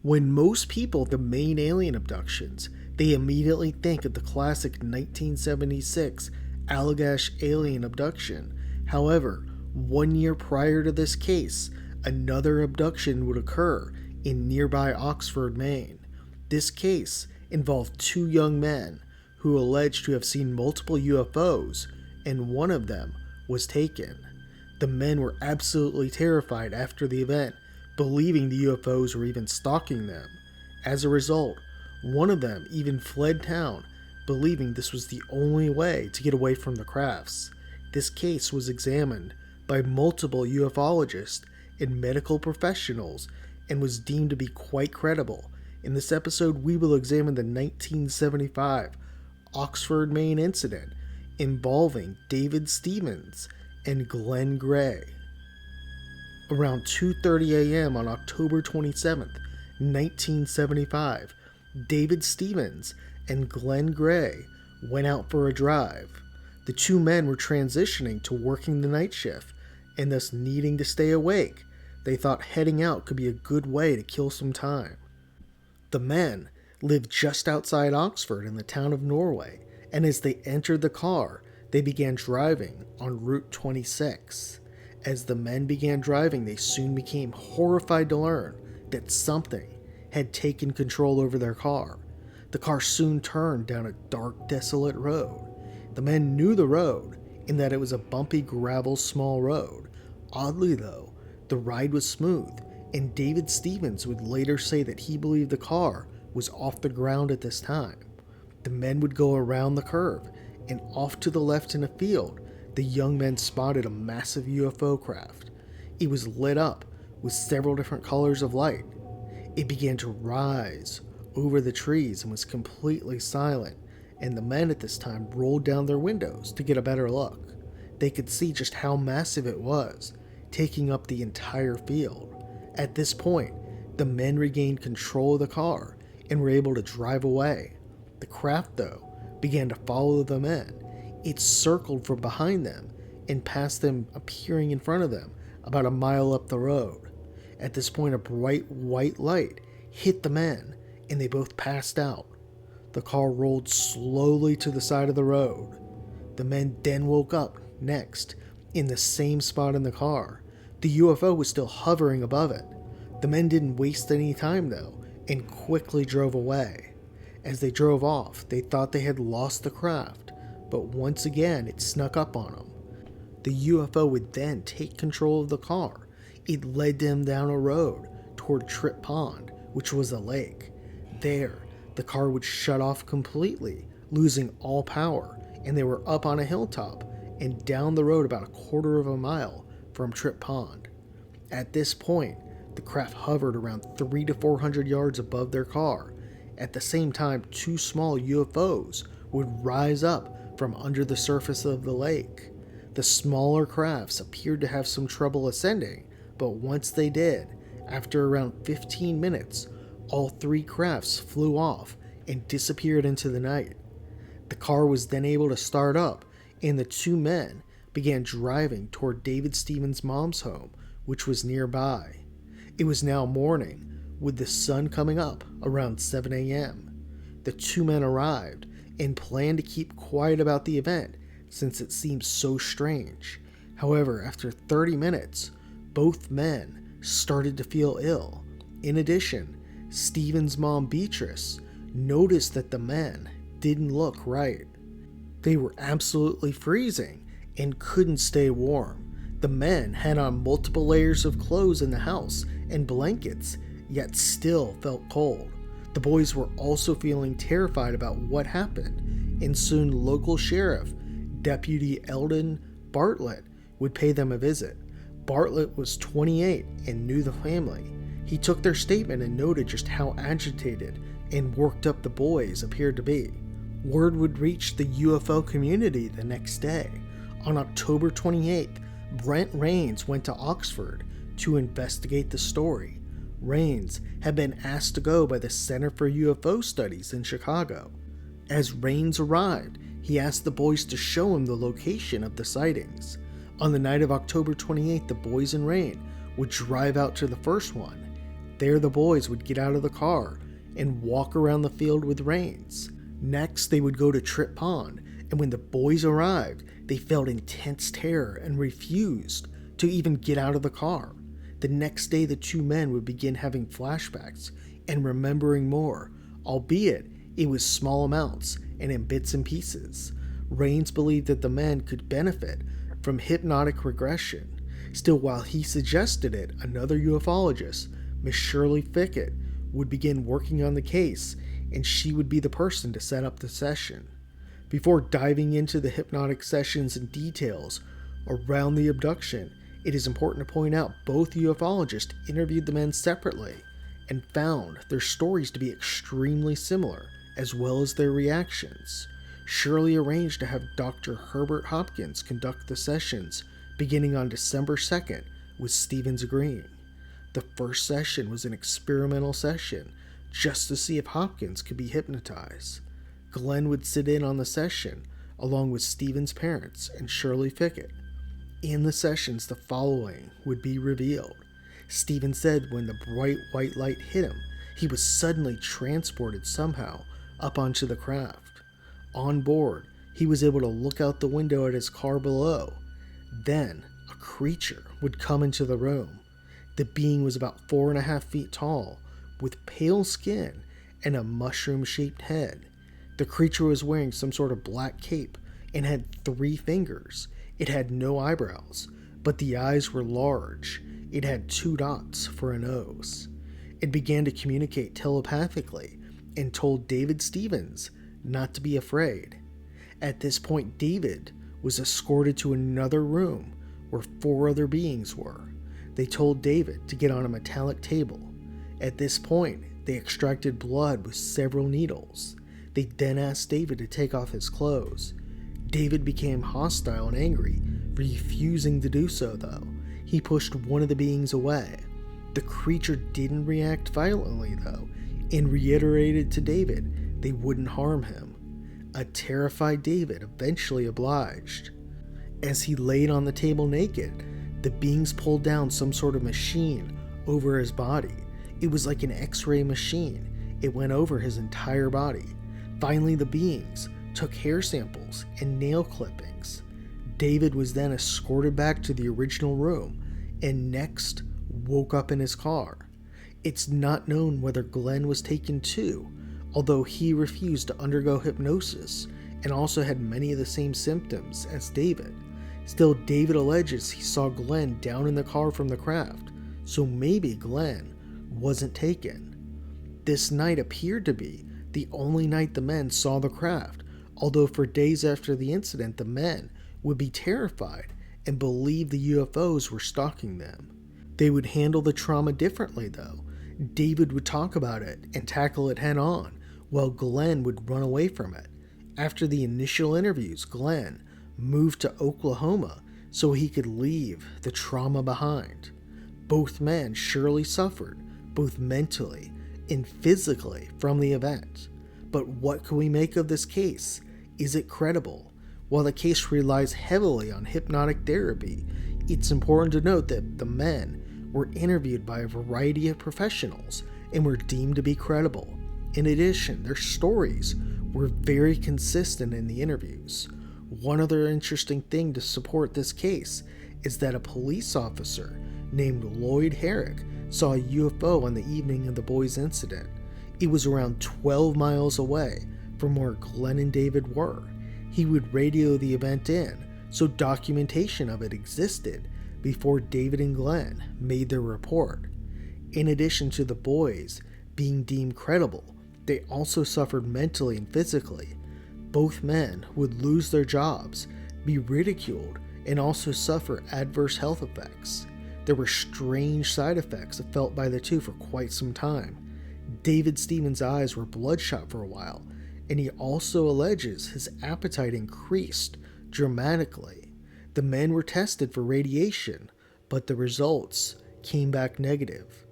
When most people think of Maine alien abductions, they immediately think of the classic 1976 Allagash alien abduction. However, 1 year prior to this case, another abduction would occur in nearby Oxford, Maine. This case involved two young men who alleged to have seen multiple UFOs, and one of them was taken. The men were absolutely terrified after the event, believing the UFOs were even stalking them. As a result, one of them even fled town, believing this was the only way to get away from the crafts. This case was examined by multiple ufologists and medical professionals and was deemed to be quite credible. In this episode, we will examine the 1975 Oxford Maine Incident involving David Stevens and Glen Gray. Around 2:30 a.m. on October 27, 1975, David Stevens and Glen Gray went out for a drive. The two men were transitioning to working the night shift and thus needing to stay awake. They thought heading out could be a good way to kill some time. The men lived just outside Oxford in the town of Norway, and as they entered the car, they began driving on Route 26. As the men began driving, they soon became horrified to learn that something had taken control over their car. The car soon turned down a dark, desolate road. The men knew the road in that it was a bumpy gravel small road. Oddly though, the ride was smooth, and David Stevens would later say that he believed the car was off the ground at this time. The men would go around the curve, and off to the left in a field, the young men spotted a massive UFO craft. It was lit up with several different colors of light. It began to rise over the trees and was completely silent, and the men at this time rolled down their windows to get a better look. They could see just how massive it was, taking up the entire field. At this point, the men regained control of the car and were able to drive away. The craft, though, began to follow the men. It circled from behind them and past them, appearing in front of them about a mile up the road. At this point, a bright white light hit the men and they both passed out. The car rolled slowly to the side of the road. The men then woke up next in the same spot in the car. The UFO was still hovering above it. The men didn't waste any time though and quickly drove away. As they drove off, they thought they had lost the craft, but once again it snuck up on them. The UFO would then take control of the car. It led them down a road toward Trip Pond, which was a lake. There, the car would shut off completely, losing all power, and they were up on a hilltop and down the road about a quarter of a mile from Trip Pond. At this point, the craft hovered around 300 to 400 yards above their car. At the same time, two small UFOs would rise up from under the surface of the lake. The smaller crafts appeared to have some trouble ascending, but once they did, after around 15 minutes, all three crafts flew off and disappeared into the night. The car was then able to start up, and the two men began driving toward David Stevens' mom's home, which was nearby. It was now morning, with the sun coming up around 7 a.m. The two men arrived and planned to keep quiet about the event since it seemed so strange. However, after 30 minutes, both men started to feel ill. In addition, Stevens' mom, Beatrice, noticed that the men didn't look right. They were absolutely freezing and couldn't stay warm. The men had on multiple layers of clothes in the house and blankets, yet still felt cold. The boys were also feeling terrified about what happened, and soon local sheriff, Deputy Eldon Bartlett, would pay them a visit. Bartlett was 28 and knew the family. He took their statement and noted just how agitated and worked up the boys appeared to be. Word would reach the UFO community the next day. On October 28th, Brent Rains went to Oxford to investigate the story. Rains had been asked to go by the Center for UFO Studies in Chicago. As Rains arrived, he asked the boys to show him the location of the sightings. On the night of October 28th, the boys and Rain would drive out to the first one. there the boys would get out of the car and walk around the field with reins. Next, they would go to Trip Pond, and when the boys arrived, they felt intense terror and refused to even get out of the car. The next day, the two men would begin having flashbacks and remembering more, albeit it was small amounts and in bits and pieces. Raines believed that the men could benefit from hypnotic regression. Still, while he suggested it, another ufologist, Miss Shirley Fickett, would begin working on the case, and she would be the person to set up the session. Before diving into the hypnotic sessions and details around the abduction, it is important to point out both ufologists interviewed the men separately and found their stories to be extremely similar, as well as their reactions. Shirley arranged to have Dr. Herbert Hopkins conduct the sessions beginning on December 2nd, with Stevens agreeing. The first session was an experimental session just to see if Hopkins could be hypnotized. Glen would sit in on the session along with Stevens' parents and Shirley Fickett. In the sessions, the following would be revealed. Stevens said when the bright white light hit him, he was suddenly transported somehow up onto the craft. On board, he was able to look out the window at his car below. Then, a creature would come into the room. The being was about 4.5 feet tall, with pale skin and a mushroom-shaped head. The creature was wearing some sort of black cape and had 3 fingers. It had no eyebrows, but the eyes were large. It had 2 dots for a nose. It began to communicate telepathically and told David Stevens not to be afraid. At this point, David was escorted to another room where 4 other beings were. They told David to get on a metallic table. At this point, they extracted blood with several needles. They then asked David to take off his clothes. David became hostile and angry, refusing to do so though. He pushed one of the beings away. The creature didn't react violently though, and reiterated to David they wouldn't harm him. A terrified David eventually obliged. As he laid on the table naked, the beings pulled down some sort of machine over his body. It was like an X-ray machine. It went over his entire body. Finally, the beings took hair samples and nail clippings. David was then escorted back to the original room and next woke up in his car. It's not known whether Glen was taken too, although he refused to undergo hypnosis and also had many of the same symptoms as David. Still, David alleges he saw Glen down in the car from the craft, so maybe Glen wasn't taken. This night appeared to be the only night the men saw the craft, although for days after the incident the men would be terrified and believe the UFOs were stalking them. They would handle the trauma differently though. David would talk about it and tackle it head on, while Glen would run away from it. After the initial interviews, Glen moved to Oklahoma so he could leave the trauma behind. Both men surely suffered, both mentally and physically, from the event. But what can we make of this case? Is it credible? While the case relies heavily on hypnotic therapy, it's important to note that the men were interviewed by a variety of professionals and were deemed to be credible. In addition, their stories were very consistent in the interviews. One other interesting thing to support this case is that a police officer named Lloyd Herrick saw a UFO on the evening of the boys' incident. It was around 12 miles away from where Glen and David were. He would radio the event in, so documentation of it existed before David and Glen made their report. In addition to the boys being deemed credible, they also suffered mentally and physically. Both men would lose their jobs, be ridiculed, and also suffer adverse health effects. There were strange side effects felt by the two for quite some time. David Stevens' eyes were bloodshot for a while, and he also alleges his appetite increased dramatically. The men were tested for radiation, but the results came back negative.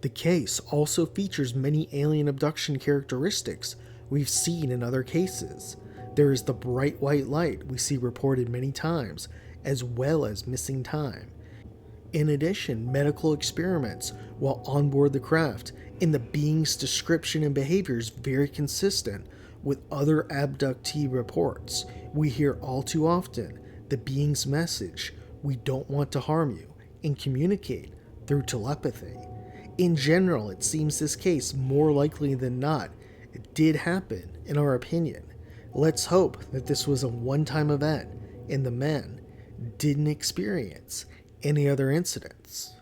The case also features many alien abduction characteristics we've seen in other cases. There is the bright white light we see reported many times, as well as missing time. In addition, medical experiments while on board the craft, and the being's description and behavior is very consistent with other abductee reports. We hear all too often the being's message, "We don't want to harm you," and communicate through telepathy. In general, it seems this case, more likely than not, it did happen, in our opinion. Let's hope that this was a one-time event and the men didn't experience any other incidents.